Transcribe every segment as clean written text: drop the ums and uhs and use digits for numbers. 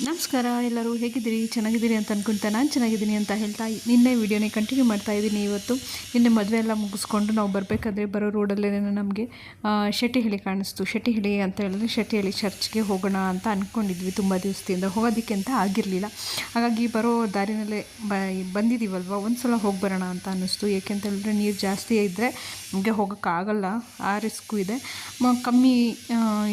ನಮಸ್ಕಾರ ಎಲ್ಲರೂ ಹೇಗಿದ್ದೀರಿ ಚೆನ್ನಾಗಿದ್ದೀರಿ ಅಂತ ಅನ್ಕೊಂತ ನಾನು ಚೆನ್ನಾಗಿದ್ದೀನಿ ಅಂತ ಹೇಳ್ತಾ ನಿನ್ನೆ ವೀಡಿಯೋನೇ ಕಂಟಿನ್ಯೂ ಮಾಡ್ತಾ ಇದ್ದೀನಿ. ಇವತ್ತು ನಿನ್ನೆ ಮದುವೆ ಎಲ್ಲ ಮುಗಿಸ್ಕೊಂಡು ನಾವು ಬರಬೇಕಾದ್ರೆ ಬರೋ ರೋಡಲ್ಲೇ ನಮಗೆ ಶೆಟ್ಟಿಹಳ್ಳಿ ಕಾಣಿಸ್ತು. ಶೆಟ್ಟಿಹಳ್ಳಿ ಅಂತ ಹೇಳಿದ್ರೆ ಶೆಟ್ಟಿಹಳ್ಳಿ ಚರ್ಚ್ಗೆ ಹೋಗೋಣ ಅಂತ ಅಂದ್ಕೊಂಡಿದ್ವಿ. ತುಂಬ ದಿವಸದಿಂದ ಹೋಗೋದಕ್ಕೆ ಅಂತ ಆಗಿರಲಿಲ್ಲ. ಹಾಗಾಗಿ ಬರೋ ದಾರಿನಲ್ಲೇ ಬಂದಿದ್ದೀವಲ್ವ, ಒಂದು ಸಲ ಹೋಗಿ ಬರೋಣ ಅಂತ ಅನ್ನಿಸ್ತು. ಏಕೆಂತ ಹೇಳಿದ್ರೆ ನೀರು ಜಾಸ್ತಿ ಇದ್ದರೆ ನಮಗೆ ಹೋಗೋಕ್ಕಾಗಲ್ಲ, ಆ ರಿಸ್ಕು ಇದೆ. ಕಮ್ಮಿ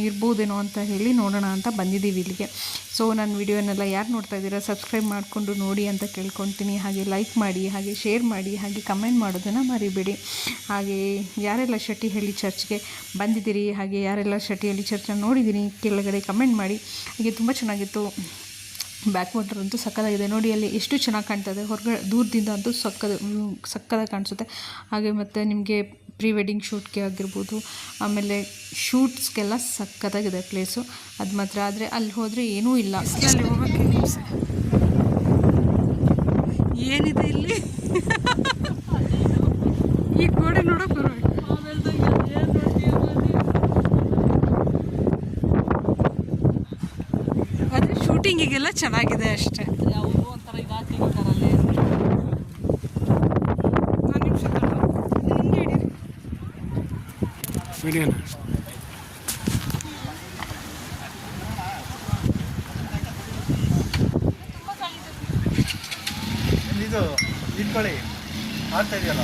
ಇರ್ಬೋದೇನೋ ಅಂತ ಹೇಳಿ ನೋಡೋಣ ಅಂತ ಬಂದಿದ್ದೀವಿ ಇಲ್ಲಿಗೆ. ಸೊ ನನ್ನ ವಿಡಿಯೋನೆಲ್ಲ ಯಾರು ನೋಡ್ತಾ ಇದ್ದೀರಾ ಸಬ್ಸ್ಕ್ರೈಬ್ ಮಾಡಿಕೊಂಡು ನೋಡಿ ಅಂತ ಕೇಳ್ಕೊತೀನಿ. ಹಾಗೆ ಲೈಕ್ ಮಾಡಿ, ಹಾಗೆ ಶೇರ್ ಮಾಡಿ, ಹಾಗೆ ಕಮೆಂಟ್ ಮಾಡೋದನ್ನು ಮರಿಬೇಡಿ. ಹಾಗೆ ಯಾರೆಲ್ಲ ಶೆಟ್ಟಿಹಳ್ಳಿ ಚರ್ಚ್ಗೆ ಬಂದಿದ್ದೀರಿ, ಹಾಗೆ ಯಾರೆಲ್ಲ ಶೆಟ್ಟಿಹಳ್ಳಿ ಚರ್ಚನ್ನ ನೋಡಿದ್ದೀನಿ ಕೆಳಗಡೆ ಕಮೆಂಟ್ ಮಾಡಿ. ಹಾಗೆ ತುಂಬ ಚೆನ್ನಾಗಿತ್ತು. ಬ್ಯಾಕ್ ವಾಟರ್ ಅಂತೂ ಸಕ್ಕದಾಗಿದೆ ನೋಡಿ, ಅಲ್ಲಿ ಎಷ್ಟು ಚೆನ್ನಾಗಿ ಕಾಣ್ತದೆ. ಹೊರಗಡೆ ದೂರದಿಂದ ಅಂತೂ ಸಕ್ಕದಾಗಿ ಕಾಣಿಸುತ್ತೆ. ಹಾಗೆ ಮತ್ತು ನಿಮಗೆ ಪ್ರೀ ವೆಡ್ಡಿಂಗ್ ಶೂಟ್ಗೆ ಆಗಿರ್ಬೋದು, ಆಮೇಲೆ ಶೂಟ್ಸ್ಗೆಲ್ಲ ಸಕ್ಕತ್ತಾಗಿದೆ ಪ್ಲೇಸು, ಅದು ಮಾತ್ರ. ಆದರೆ ಅಲ್ಲಿ ಹೋದರೆ ಏನೂ ಇಲ್ಲ. ಅಲ್ಲಿ ಹೋಗೋಕ್ಕೆ ಏನಿದೆ ಇಲ್ಲಿ ಈ ಗೋಡೆ ನೋಡೋಕೆ ಬರಬೇಕು. ಆದರೆ ಶೂಟಿಂಗಿಗೆಲ್ಲ ಚೆನ್ನಾಗಿದೆ ಅಷ್ಟೇ. ಒಂಥರ ಈಗ ವಿಡಿಯೋನ ಇದು ಇಟ್ಕೊಳ್ಳಿ ಆಗ್ತಾ ಇದೆಯಲ್ಲ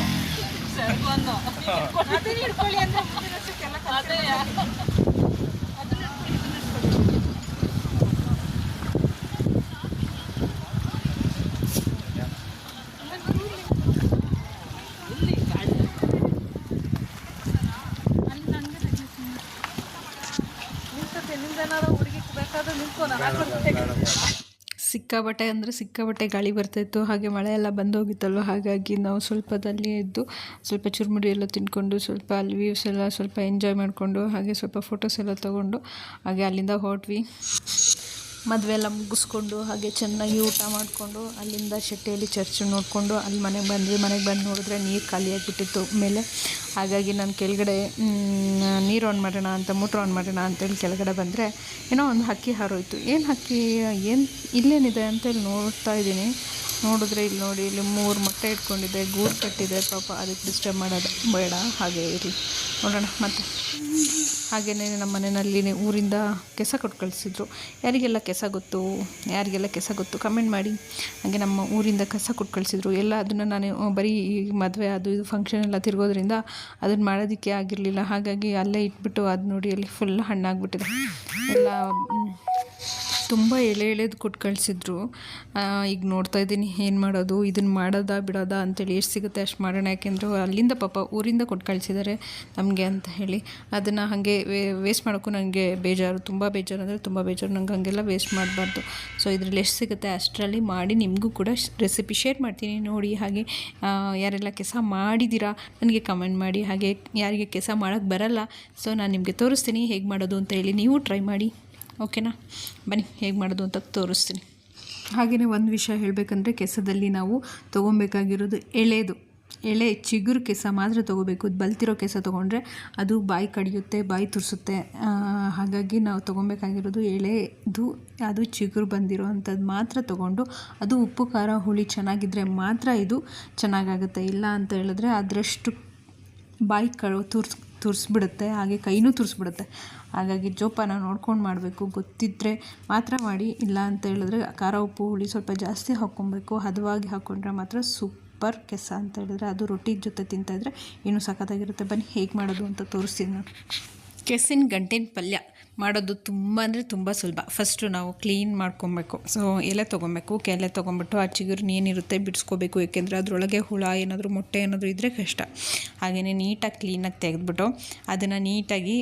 ಸಿಕ್ಕಾಬಟ್ಟೆ ಅಂದರೆ ಸಿಕ್ಕಾಬಟ್ಟೆ ಗಾಳಿ ಬರ್ತಾಯಿತ್ತು. ಹಾಗೆ ಮಳೆ ಎಲ್ಲ ಬಂದೋಗಿತ್ತಲ್ವ, ಹಾಗಾಗಿ ನಾವು ಸ್ವಲ್ಪದಲ್ಲಿ ಎದ್ದು ಸ್ವಲ್ಪ ಚುರುಮುರಿ ಎಲ್ಲ ತಿಂದ್ಕೊಂಡು ಸ್ವಲ್ಪ ಅಲ್ಲಿ ವ್ಯೂಸ್ ಎಲ್ಲ ಸ್ವಲ್ಪ ಎಂಜಾಯ್ ಮಾಡಿಕೊಂಡು, ಹಾಗೆ ಸ್ವಲ್ಪ ಫೋಟೋಸ್ ಎಲ್ಲ ತೊಗೊಂಡು ಹಾಗೆ ಅಲ್ಲಿಂದ ಹೊರಟ್ವಿ. ಮದುವೆ ಎಲ್ಲ ಮುಗಿಸ್ಕೊಂಡು ಹಾಗೆ ಚೆನ್ನಾಗಿ ಊಟ ಮಾಡಿಕೊಂಡು ಅಲ್ಲಿಂದ ಶೆಟ್ಟಿಹಳ್ಳಿ ಚರ್ಚ್ ನೋಡಿಕೊಂಡು ಅಲ್ಲಿ ಮನೆಗೆ ಬಂದ್ವಿ. ಮನೆಗೆ ಬಂದು ನೋಡಿದ್ರೆ ನೀರು ಖಾಲಿಯಾಗಿಬಿಟ್ಟಿತ್ತು ಮೇಲೆ. ಹಾಗಾಗಿ ನಾನು ಕೆಳಗಡೆ ನೀರು ಆನ್ ಮಾಡೋಣ ಅಂತ, ಮೋಟ್ರ್ ಆನ್ ಮಾಡೋಣ ಅಂತೇಳಿ ಕೆಳಗಡೆ ಬಂದರೆ ಏನೋ ಒಂದು ಹಕ್ಕಿ ಹಾರೋಯ್ತು. ಏನು ಹಕ್ಕಿ, ಏನು ಇಲ್ಲೇನಿದೆ ಅಂತೇಳಿ ನೋಡ್ತಾ ಇದ್ದೀನಿ. ನೋಡಿದ್ರೆ ಇಲ್ಲಿ ನೋಡಿ, ಇಲ್ಲಿ 3 ಮೊಟ್ಟೆ ಇಟ್ಕೊಂಡಿದೆ, ಗೂಡು ಕಟ್ಟಿದೆ. ಪಾಪ ಅದಕ್ಕೆ ಡಿಸ್ಟರ್ಬ್ ಮಾಡೋದು ಬೇಡ, ಹಾಗೆ ಇರಲಿ ನೋಡೋಣ. ಮತ್ತು ಹಾಗೆಯೇ ನಮ್ಮ ಮನೆಯಲ್ಲಿ ಊರಿಂದ ಕೆಸ ಕೊಟ್ಟು ಕಳಿಸಿದ್ರು. ಯಾರಿಗೆಲ್ಲ ಕೆಸ ಗೊತ್ತು ಕಮೆಂಟ್ ಮಾಡಿ. ಹಾಗೆ ನಮ್ಮ ಊರಿಂದ ಕಸ ಕೊಟ್ಟು ಕಳಿಸಿದ್ರು ಎಲ್ಲ. ಅದನ್ನು ನಾನು ಬರೀ ಈ ಮದುವೆ ಅದು ಇದು ಫಂಕ್ಷನ್ ಎಲ್ಲ ತಿರ್ಗೋದ್ರಿಂದ ಅದನ್ನು ಮಾಡೋದಕ್ಕೆ ಆಗಿರಲಿಲ್ಲ. ಹಾಗಾಗಿ ಅಲ್ಲೇ ಇಟ್ಬಿಟ್ಟು ಅದು ನೋಡಿ ಅಲ್ಲಿ ಫುಲ್ ಹಣ್ಣಾಗ್ಬಿಟ್ಟಿದೆ ಎಲ್ಲ. ತುಂಬ ಎಳೆದು ಕೊಟ್ಟು ಕಳಿಸಿದ್ರು. ಈಗ ನೋಡ್ತಾ ಇದ್ದೀನಿ ಏನು ಮಾಡೋದು, ಇದನ್ನು ಮಾಡೋದಾ ಬಿಡೋದಾ ಅಂತೇಳಿ. ಎಷ್ಟು ಸಿಗುತ್ತೆ ಅಷ್ಟು ಮಾಡೋಣ. ಯಾಕೆಂದರೆ ಅಲ್ಲಿಂದ ಪಾಪ ಊರಿಂದ ಕೊಟ್ಟು ಕಳಿಸಿದ್ದಾರೆ ನಮಗೆ ಅಂತ ಹೇಳಿ. ಅದನ್ನು ಹಾಗೆ ವೇಸ್ಟ್ ಮಾಡೋಕ್ಕೂ ನನಗೆ ಬೇಜಾರು, ತುಂಬ ಬೇಜಾರು ಅಂದರೆ ತುಂಬ ಬೇಜಾರು. ನಂಗೆ ಹಾಗೆಲ್ಲ ವೇಸ್ಟ್ ಮಾಡಬಾರ್ದು. ಸೊ ಇದರಲ್ಲಿ ಎಷ್ಟು ಸಿಗುತ್ತೆ ಅಷ್ಟರಲ್ಲಿ ಮಾಡಿ ನಿಮಗೂ ಕೂಡ ರೆಸಿಪಿ ಶೇರ್ ಮಾಡ್ತೀನಿ ನೋಡಿ. ಹಾಗೆ ಯಾರೆಲ್ಲ ಕೆಸ ಮಾಡಿದ್ದೀರಾ ನನಗೆ ಕಮೆಂಟ್ ಮಾಡಿ. ಹಾಗೆ ಯಾರಿಗೆ ಕೆಸ ಮಾಡೋಕ್ಕೆ ಬರಲ್ಲ, ಸೊ ನಾನು ನಿಮಗೆ ತೋರಿಸ್ತೀನಿ ಹೇಗೆ ಮಾಡೋದು ಅಂತ ಹೇಳಿ. ನೀವು ಟ್ರೈ ಮಾಡಿ, ಓಕೆನಾ? ಬನ್ನಿ ಹೇಗೆ ಮಾಡೋದು ಅಂತ ತೋರಿಸ್ತೀನಿ. ಹಾಗೆಯೇ ಒಂದು ವಿಷಯ ಹೇಳಬೇಕಂದ್ರೆ, ಕೆಸದಲ್ಲಿ ನಾವು ತೊಗೊಬೇಕಾಗಿರೋದು ಎಳೆ ಚಿಗುರು ಕೆಸ ಮಾತ್ರ ತೊಗೋಬೇಕು. ಬಲ್ತಿರೋ ಕೆಸ ತೊಗೊಂಡ್ರೆ ಅದು ಬಾಯಿ ಕಡಿಯುತ್ತೆ, ಬಾಯಿ ತುರಿಸುತ್ತೆ. ಹಾಗಾಗಿ ನಾವು ತೊಗೊಬೇಕಾಗಿರೋದು ಎಳೆದು, ಅದು ಚಿಗುರು ಬಂದಿರೋ ಅಂಥದ್ದು ಮಾತ್ರ ತೊಗೊಂಡು, ಅದು ಉಪ್ಪು ಖಾರ ಹುಳಿ ಚೆನ್ನಾಗಿದ್ದರೆ ಮಾತ್ರ ಇದು ಚೆನ್ನಾಗಾಗುತ್ತೆ. ಇಲ್ಲ ಅಂತ ಹೇಳಿದ್ರೆ ಅದರಷ್ಟು ಬಾಯಿ ತುರಿಸ್ಬಿಡುತ್ತೆ, ಹಾಗೆ ಕೈನೂ ತುರಿಸ್ಬಿಡುತ್ತೆ. ಹಾಗಾಗಿ ಜೋಪಾನ ನೋಡ್ಕೊಂಡು ಮಾಡಬೇಕು. ಗೊತ್ತಿದ್ದರೆ ಮಾತ್ರ ಮಾಡಿ, ಇಲ್ಲ ಅಂತ ಹೇಳಿದ್ರೆ ಖಾರ ಉಪ್ಪು ಹುಳಿ ಸ್ವಲ್ಪ ಜಾಸ್ತಿ ಹಾಕ್ಕೊಬೇಕು. ಹದವಾಗಿ ಹಾಕ್ಕೊಂಡ್ರೆ ಮಾತ್ರ ಸೂಪರ್ ಕೆಸ ಅಂತ ಹೇಳಿದ್ರೆ ಅದು ರೊಟ್ಟಿ ಜೊತೆ ತಿಂತಾಯಿದ್ರೆ ಇನ್ನೂ ಸಖತ್ತಾಗಿರುತ್ತೆ. ಬನ್ನಿ ಹೇಗೆ ಮಾಡೋದು ಅಂತ ತೋರಿಸ್ತೀನಿ ನಾನು. ಕೆಸಿನ ಗಂಟಿನ ಪಲ್ಯ ಮಾಡೋದು ತುಂಬ ಅಂದರೆ ತುಂಬ ಸುಲಭ. ಫಸ್ಟು ನಾವು ಕ್ಲೀನ್ ಮಾಡ್ಕೊಬೇಕು. ಸೊ ಎಲೆ ತೊಗೊಬೇಕು. ಎಲೆ ತೊಗೊಂಬಿಟ್ಟು ಆ ಚಿಗುರು ಏನಿರುತ್ತೆ ಬಿಡಿಸ್ಕೋಬೇಕು. ಏಕೆಂದರೆ ಅದರೊಳಗೆ ಹುಳ ಏನಾದರೂ ಮೊಟ್ಟೆ ಏನಾದರೂ ಇದ್ದರೆ ಕಷ್ಟ. ಹಾಗೆಯೇ ನೀಟಾಗಿ ಕ್ಲೀನಾಗಿ ತೆಗೆದ್ಬಿಟ್ಟು ಅದನ್ನು ನೀಟಾಗಿ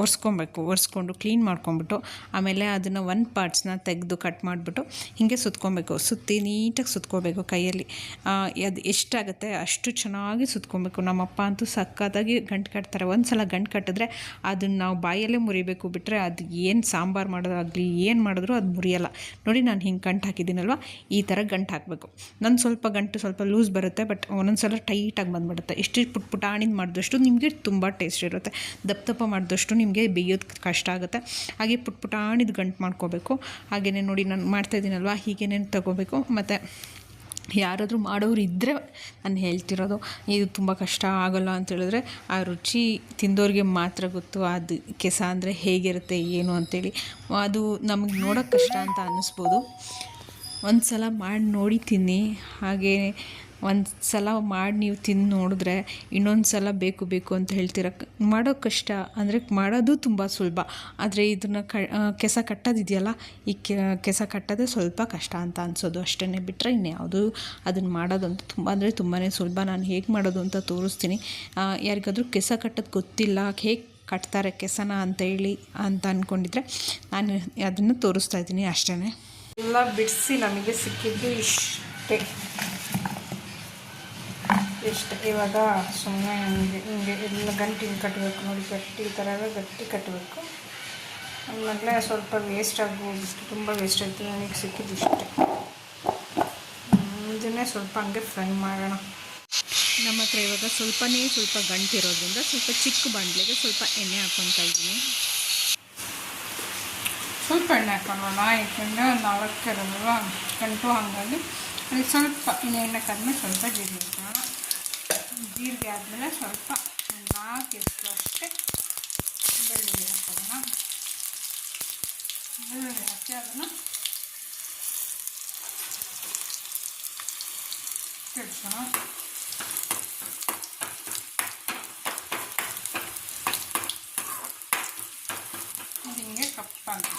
ಒರೆಸ್ಕೊಂಡು ಕ್ಲೀನ್ ಮಾಡ್ಕೊಂಬಿಟ್ಟು, ಆಮೇಲೆ ಅದನ್ನು ಒಂದು ಪಾರ್ಟ್ಸ್ನ ತೆಗೆದು ಕಟ್ ಮಾಡಿಬಿಟ್ಟು ಹೀಗೆ ಸುತ್ಕೊಬೇಕು. ಸುತ್ತಿ ನೀಟಾಗಿ ಸುತ್ಕೋಬೇಕು ಕೈಯಲ್ಲಿ. ಅದು ಎಷ್ಟಾಗುತ್ತೆ ಅಷ್ಟು ಚೆನ್ನಾಗಿ ಸುತ್ಕೊಬೇಕು. ನಮ್ಮಪ್ಪ ಅಂತೂ ಸಕ್ಕತ್ತಾಗಿ ಗಂಟು ಕಟ್ತಾರೆ. ಒಂದು ಸಲ ಗಂಟು ಕಟ್ಟಿದ್ರೆ ಅದನ್ನು ನಾವು ಬಾಯಲ್ಲೇ ಮುರಿಬೇಕು, ಬಿಟ್ಟರೆ ಅದು ಏನು ಸಾಂಬಾರು ಮಾಡೋದಾಗಲಿ ಏನು ಮಾಡಿದ್ರೂ ಅದು ಮುರಿಯಲ್ಲ. ನೋಡಿ ನಾನು ಹಿಂಗೆ ಗಂಟು ಹಾಕಿದ್ದೀನಲ್ವ, ಈ ಥರ ಗಂಟು ಹಾಕಬೇಕು. ನನ್ನ ಸ್ವಲ್ಪ ಗಂಟು ಸ್ವಲ್ಪ ಲೂಸ್ ಬರುತ್ತೆ, ಬಟ್ ಒಂದೊಂದು ಸಲ ಟೈಟಾಗಿ ಬಂದುಬಿಡುತ್ತೆ. ಇಷ್ಟು ಪುಟಾಣಿನ ಮಾಡಿದಷ್ಟು ನಿಮಗೆ ತುಂಬ ಟೇಸ್ಟ್ ಇರುತ್ತೆ. ದಪ್ಪ ಮಾಡಿದಷ್ಟು ನಿಮಗೆ ಬೇಯೋದು ಕಷ್ಟ ಆಗುತ್ತೆ. ಹಾಗೆ ಪುಟಾಣಿದ ಗಂಟು ಮಾಡ್ಕೋಬೇಕು. ಹಾಗೆಯೇ ನೋಡಿ ನಾನು ಮಾಡ್ತಾಯಿದ್ದೀನಲ್ವ, ಹೀಗೇನೆ ತಗೋಬೇಕು. ಮತ್ತು ಯಾರಾದರೂ ಮಾಡೋರು ಇದ್ದರೆ ನಾನು ಹೇಳ್ತಿರೋದು, ಇದು ತುಂಬ ಕಷ್ಟ ಆಗೋಲ್ಲ ಅಂತೇಳಿದ್ರೆ ಆ ರುಚಿ ತಿಂದೋರಿಗೆ ಮಾತ್ರ ಗೊತ್ತು ಅದು ಕೆಸ ಅಂದರೆ ಹೇಗಿರುತ್ತೆ ಏನು ಅಂಥೇಳಿ. ಅದು ನಮಗೆ ನೋಡೋಕ್ಕೆ ಕಷ್ಟ ಅಂತ ಅನ್ನಿಸ್ಬೋದು. ಒಂದು ಸಲ ಮಾಡಿ ನೋಡಿ ತಿನ್ನಿ. ಹಾಗೇ ಒಂದು ಸಲ ಮಾಡಿ ನೀವು ತಿಂದು ನೋಡಿದ್ರೆ ಇನ್ನೊಂದು ಸಲ ಬೇಕು ಅಂತ ಹೇಳ್ತೀರ. ಮಾಡೋ ಕಷ್ಟ ಅಂದರೆ ಮಾಡೋದು ತುಂಬ ಸುಲಭ, ಆದರೆ ಇದನ್ನು ಕೆಸ ಕಟ್ಟೋದಿದೆಯಲ್ಲ, ಈ ಕೆಸ ಕಟ್ಟೋದೇ ಸ್ವಲ್ಪ ಕಷ್ಟ ಅಂತ ಅನಿಸೋದು ಅಷ್ಟೇ. ಬಿಟ್ಟರೆ ಇನ್ಯಾವುದು ಅದನ್ನು ಮಾಡೋದಂತೂ ತುಂಬ ಅಂದರೆ ತುಂಬಾ ಸುಲಭ. ನಾನು ಹೇಗೆ ಮಾಡೋದು ಅಂತ ತೋರಿಸ್ತೀನಿ. ಯಾರಿಗಾದರೂ ಕೆಸ ಕಟ್ಟೋದು ಗೊತ್ತಿಲ್ಲ, ಹೇಗೆ ಕಟ್ತಾರೆ ಕೆಸನ ಅಂತೇಳಿ ಅಂತ ಅಂದ್ಕೊಂಡಿದ್ರೆ ನಾನು ಅದನ್ನು ತೋರಿಸ್ತಾ ಇದ್ದೀನಿ ಅಷ್ಟೇ. ಎಲ್ಲ ಬಿಡಿಸಿ ನಮಗೆ ಸಿಕ್ಕಿದ್ದು ಇಷ್ಟೇ. ಇವಾಗ ಸುಮ್ಮನೆ ಹಿಂಗೆ ಎಲ್ಲ ಗಂಟು ಹಿಂಗೆ ಕಟ್ಟಬೇಕು. ನೋಡಿ ಗಟ್ಟಿ ಈ ಥರ ಎಲ್ಲ ಗಟ್ಟಿ ಕಟ್ಟಬೇಕು. ಆಮೇಲೆ ಸ್ವಲ್ಪ ವೇಸ್ಟ್ ಆಗೋಗಿತ್ತು, ತುಂಬ ವೇಸ್ಟ್ ಆಯಿತು. ನನಗೆ ಸಿಕ್ಕಿದ್ದು ಇಷ್ಟೇ. ಇದನ್ನೇ ಸ್ವಲ್ಪ ಹಂಗೆ ಫ್ರೈ ಮಾಡೋಣ. ನಮ್ಮ ಹತ್ರ ಇವಾಗ ಸ್ವಲ್ಪ ಗಂಟಿರೋದ್ರಿಂದ ಸ್ವಲ್ಪ ಚಿಕ್ಕ ಬಾಣಲೆಗೆ ಸ್ವಲ್ಪ ಎಣ್ಣೆ ಹಾಕ್ಕೊತಾ ಇದ್ದೀನಿ. ಸ್ವಲ್ಪ ಎಣ್ಣೆ ಹಾಕೋಣ, ಯಾಕೆಂದರೆ 4 ಇರೋದಲ್ವ ಗಂಟು, ಹಾಗಾಗಿ ಅದಕ್ಕೆ ಸ್ವಲ್ಪ ಎಣ್ಣೆ ಕಡಿಮೆ ಸ್ವಲ್ಪ ಜೀರಿಗೆ ಹಾಕೋಣ. ಜೀರಿಗೆ ಆದಮೇಲೆ ಸ್ವಲ್ಪ 4 ಅಷ್ಟೇ ಬೆಳ್ಳುಳ್ಳಿ ಹಾಕೋಣ. ಬೆಳ್ಳುಳ್ಳಿ ಹಾಕಿ ಅದನ್ನು ತಿರ್ಸೋಣ. ಹಿಂಗೆ ಕಪ್ಪಾಗಿ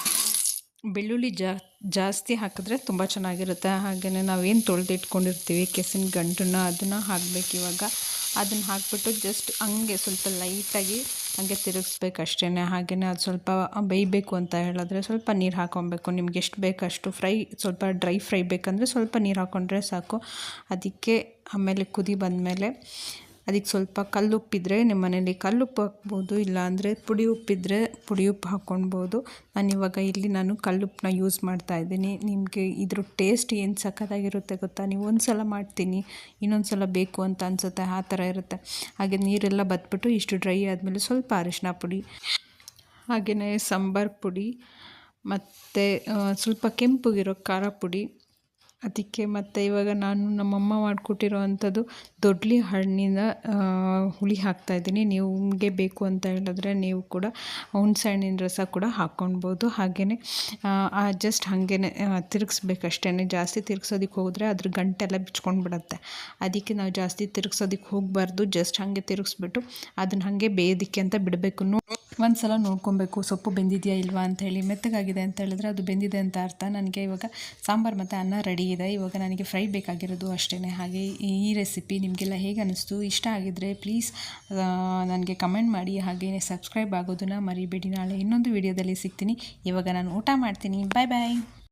ಬೆಳ್ಳುಳ್ಳಿ ಜಾಸ್ತಿ ಹಾಕಿದ್ರೆ ತುಂಬ ಚೆನ್ನಾಗಿರುತ್ತೆ. ಹಾಗೆಯೇ ನಾವೇನು ತೊಳೆದಿಟ್ಕೊಂಡಿರ್ತೀವಿ ಕೆಸಿನ ಗಂಟನ್ನು ಅದನ್ನು ಹಾಕಬೇಕು. ಇವಾಗ ಅದನ್ನು ಹಾಕಿಬಿಟ್ಟು ಜಸ್ಟ್ ಹಂಗೆ ಸ್ವಲ್ಪ ಲೈಟಾಗಿ ಹಂಗೆ ತಿರುಗಿಸ್ಬೇಕು ಅಷ್ಟೇ. ಹಾಗೆಯೇ ಅದು ಸ್ವಲ್ಪ ಬೇಯಬೇಕು ಅಂತ ಹೇಳಿದ್ರೆ ಸ್ವಲ್ಪ ನೀರು ಹಾಕ್ಕೊಬೇಕು. ನಿಮ್ಗೆ ಎಷ್ಟು ಬೇಕಷ್ಟು ಸ್ವಲ್ಪ ಡ್ರೈ ಫ್ರೈ ಬೇಕಂದರೆ ಸ್ವಲ್ಪ ನೀರು ಹಾಕ್ಕೊಂಡ್ರೆ ಸಾಕು. ಅದಕ್ಕೆ ಆಮೇಲೆ ಕುದಿ ಬಂದಮೇಲೆ ಅದಕ್ಕೆ ಸ್ವಲ್ಪ ಕಲ್ಲುಪ್ಪಿದ್ರೆ ನಿಮ್ಮ ಮನೇಲಿ ಕಲ್ಲುಪ್ಪು ಹಾಕ್ಬೋದು, ಇಲ್ಲಾಂದರೆ ಪುಡಿ ಉಪ್ಪಿದ್ರೆ ಪುಡಿ ಉಪ್ಪು ಹಾಕ್ಕೊಳ್ಬೋದು. ನಾನು ಕಲ್ಲುಪ್ಪನ್ನ ಯೂಸ್ ಮಾಡ್ತಾಯಿದ್ದೀನಿ. ನಿಮಗೆ ಇದ್ರ ಟೇಸ್ಟ್ ಏನು ಸಖತ್ತಾಗಿರುತ್ತೆ ಗೊತ್ತಾ? ನೀವು ಒಂದು ಸಲ ಮಾಡ್ತೀನಿ ಇನ್ನೊಂದು ಸಲ ಬೇಕು ಅಂತ ಅನಿಸುತ್ತೆ, ಆ ಥರ ಇರುತ್ತೆ. ಹಾಗೆ ನೀರೆಲ್ಲ ಬತ್ಬಿಟ್ಟು ಇಷ್ಟು ಡ್ರೈ ಆದಮೇಲೆ ಸ್ವಲ್ಪ ಅರಿಶಿನ ಪುಡಿ, ಹಾಗೆಯೇ ಸಾಂಬಾರು ಪುಡಿ ಮತ್ತು ಸ್ವಲ್ಪ ಕೆಂಪಗಿರೋ ಖಾರ ಪುಡಿ ಅದಕ್ಕೆ. ಮತ್ತು ಇವಾಗ ನಾನು ನಮ್ಮಮ್ಮ ಮಾಡಿಕೊಟ್ಟಿರೋ ಅಂಥದ್ದು ದೊಡ್ಡಲಿ ಹಣ್ಣಿನ ಹುಳಿ ಹಾಕ್ತಾಯಿದ್ದೀನಿ. ನಿಮಗೆ ಬೇಕು ಅಂತ ಹೇಳಿದ್ರೆ ನೀವು ಕೂಡ ಹುಣಸೆ ಹಣ್ಣಿನ ರಸ ಕೂಡ ಹಾಕ್ಕೊಳ್ಬೋದು. ಹಾಗೆಯೇ ಜಸ್ಟ್ ಹಾಗೇ ತಿರುಗಿಸ್ಬೇಕಷ್ಟೇ. ಜಾಸ್ತಿ ತಿರುಗಿಸೋದಕ್ಕೆ ಹೋದರೆ ಅದ್ರ ಗಂಟೆಲ್ಲ ಬಿಚ್ಕೊಂಡು ಬಿಡುತ್ತೆ. ಅದಕ್ಕೆ ನಾವು ಜಾಸ್ತಿ ತಿರುಗಿಸೋದಕ್ಕೆ ಹೋಗಬಾರ್ದು. ಜಸ್ಟ್ ಹಾಗೆ ತಿರುಗಿಸ್ಬಿಟ್ಟು ಅದನ್ನು ಹಾಗೆ ಬೇಯೋದಕ್ಕೆ ಅಂತ ಬಿಡಬೇಕು. ಒಂದು ಸಲ ನೋಡ್ಕೊಬೇಕು ಸೊಪ್ಪು ಬೆಂದಿದೆಯಾ ಇಲ್ವಾ ಅಂಥೇಳಿ. ಮೆತ್ತಗಾಗಿದೆ ಅಂತ ಹೇಳಿದ್ರೆ ಅದು ಬೆಂದಿದೆ ಅಂತ ಅರ್ಥ. ನನಗೆ ಇವಾಗ ಸಾಂಬಾರು ಮತ್ತು ಅನ್ನ ರೆಡಿ ಇದೆ. ಇವಾಗ ನನಗೆ ಫ್ರೈ ಬೇಕಾಗಿರೋದು ಅಷ್ಟೇ. ಹಾಗೆ ಈ ರೆಸಿಪಿ ನಿಮಗೆಲ್ಲ ಹೇಗೆ ಅನ್ನಿಸ್ತು? ಇಷ್ಟ ಆಗಿದ್ದರೆ ಪ್ಲೀಸ್ ನನಗೆ ಕಮೆಂಟ್ ಮಾಡಿ. ಹಾಗೆಯೇ ಸಬ್ಸ್ಕ್ರೈಬ್ ಆಗೋದನ್ನು ಮರಿಬೇಡಿ. ನಾಳೆ ಇನ್ನೊಂದು ವಿಡಿಯೋದಲ್ಲಿ ಸಿಗ್ತೀನಿ. ಇವಾಗ ನಾನು ಊಟ ಮಾಡ್ತೀನಿ. ಬಾಯ್ ಬಾಯ್.